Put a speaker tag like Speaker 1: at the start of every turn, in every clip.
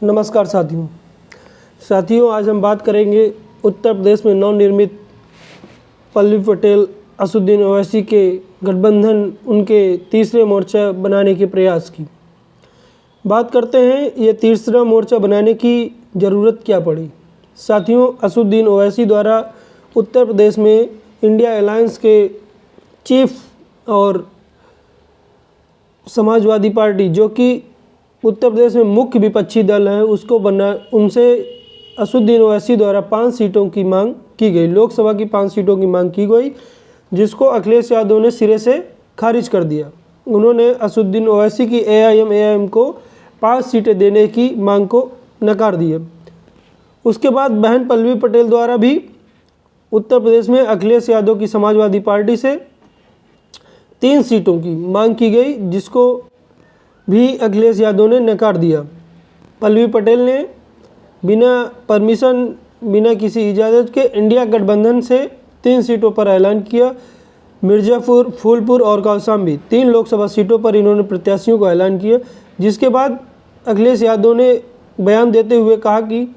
Speaker 1: नमस्कार साथियों, आज हम बात करेंगे उत्तर प्रदेश में नवनिर्मित पल्लवी पटेल असदुद्दीन ओवैसी के गठबंधन उनके तीसरे मोर्चा बनाने के प्रयास की। बात करते हैं ये तीसरा मोर्चा बनाने की ज़रूरत क्या पड़ी। साथियों, असदुद्दीन ओवैसी द्वारा उत्तर प्रदेश में इंडिया अलायंस के चीफ और समाजवादी पार्टी जो कि उत्तर प्रदेश में मुख्य विपक्षी दल है उसको उनसे असदुद्दीन ओवैसी द्वारा 5 सीटों की मांग की गई। लोकसभा की 5 सीटों की मांग की गई, जिसको अखिलेश यादव ने सिरे से खारिज कर दिया। उन्होंने असदुद्दीन ओवैसी की एआईएम को 5 सीटें देने की मांग को नकार दिया। उसके बाद बहन पल्लवी पटेल द्वारा भी उत्तर प्रदेश में अखिलेश यादव की समाजवादी पार्टी से 3 सीटों की मांग की गई, जिसको भी अखिलेश यादव ने नकार दिया। पल्लवी पटेल ने बिना परमिशन, बिना किसी इजाज़त के इंडिया गठबंधन से 3 सीटों पर ऐलान किया। मिर्ज़ापुर, फूलपुर और कौशाम्बी 3 लोकसभा सीटों पर इन्होंने प्रत्याशियों को ऐलान किया, जिसके बाद अखिलेश यादव ने बयान देते हुए कहा कि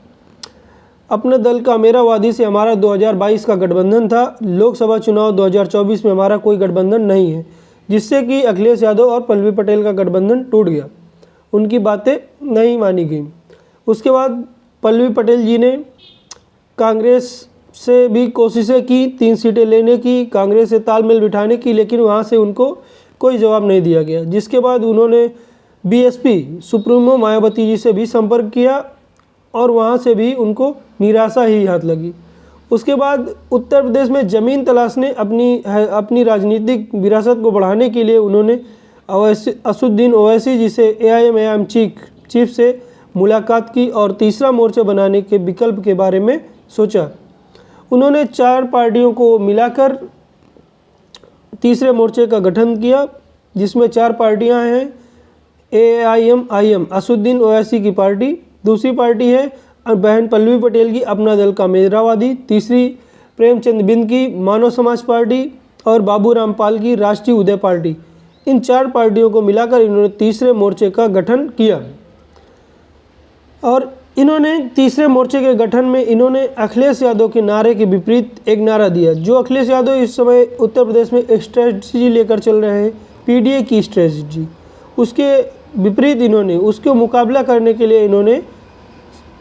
Speaker 1: अपने दल का अमेरावादी से हमारा 2022 का गठबंधन था, लोकसभा चुनाव 2024 में हमारा कोई गठबंधन नहीं है, जिससे कि अखिलेश यादव और पल्लवी पटेल का गठबंधन टूट गया। उनकी बातें नहीं मानी गई। उसके बाद पल्लवी पटेल जी ने कांग्रेस से भी कोशिशें की 3 सीटें लेने की, कांग्रेस से तालमेल बिठाने की, लेकिन वहाँ से उनको कोई जवाब नहीं दिया गया। जिसके बाद उन्होंने बीएसपी सुप्रीमो मायावती जी से भी संपर्क किया और वहाँ से भी उनको निराशा ही हाथ लगी। उसके बाद उत्तर प्रदेश में ज़मीन तलाशने अपनी राजनीतिक विरासत को बढ़ाने के लिए उन्होंने असदुद्दीन ओवैसी जी से एआईएम चीफ से मुलाकात की और तीसरा मोर्चा बनाने के विकल्प के बारे में सोचा। उन्होंने 4 पार्टियों को मिलाकर तीसरे मोर्चे का गठन किया, जिसमें 4 पार्टियां हैं। एआईएम असदुद्दीन ओवैसी की पार्टी, दूसरी पार्टी है बहन पल्लवी पटेल की अपना दल का अमेरावादी, तीसरी प्रेमचंद बिंद की मानव समाज पार्टी और बाबूराम पाल की राष्ट्रीय उदय पार्टी। इन 4 पार्टियों को मिलाकर इन्होंने तीसरे मोर्चे का गठन किया और इन्होंने तीसरे मोर्चे के गठन में इन्होंने अखिलेश यादव के नारे के विपरीत एक नारा दिया। जो अखिलेश यादव इस समय उत्तर प्रदेश में एक स्ट्रेटजी लेकर चल रहे हैं, पीडीए की स्ट्रेटजी, उसके विपरीत इन्होंने उसको मुकाबला करने के लिए इन्होंने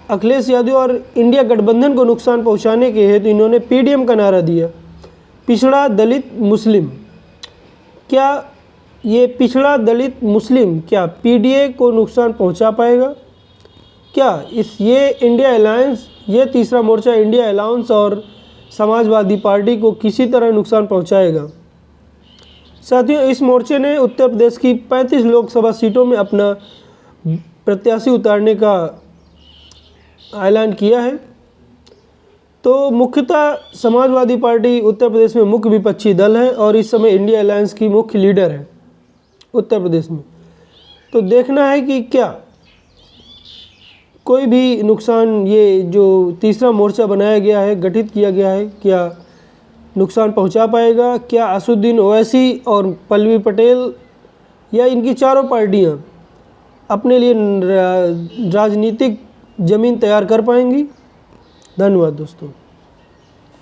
Speaker 1: अखिलेश यादव और इंडिया गठबंधन को नुकसान पहुंचाने के हेतु इन्होंने पीडीएम का नारा दिया, पिछड़ा दलित मुस्लिम। क्या ये पिछड़ा दलित मुस्लिम क्या पीडीए को नुकसान पहुंचा पाएगा? क्या ये इंडिया अलायंस, ये तीसरा मोर्चा इंडिया अलायंस और समाजवादी पार्टी को किसी तरह नुकसान पहुंचाएगा? साथियों, इस मोर्चे ने उत्तर प्रदेश की 35 लोकसभा सीटों में अपना प्रत्याशी उतारने का ऐलान किया है। तो मुख्यतः समाजवादी पार्टी उत्तर प्रदेश में मुख्य विपक्षी दल है और इस समय इंडिया अलायंस की मुख्य लीडर है उत्तर प्रदेश में। तो देखना है कि क्या कोई भी नुकसान, ये जो तीसरा मोर्चा बनाया गया है, गठित किया गया है, क्या नुकसान पहुंचा पाएगा? क्या असदुद्दीन ओवैसी और पल्लवी पटेल या इनकी चारों पार्टियां अपने लिए राजनीतिक ज़मीन तैयार कर पाएंगी? धन्यवाद दोस्तों।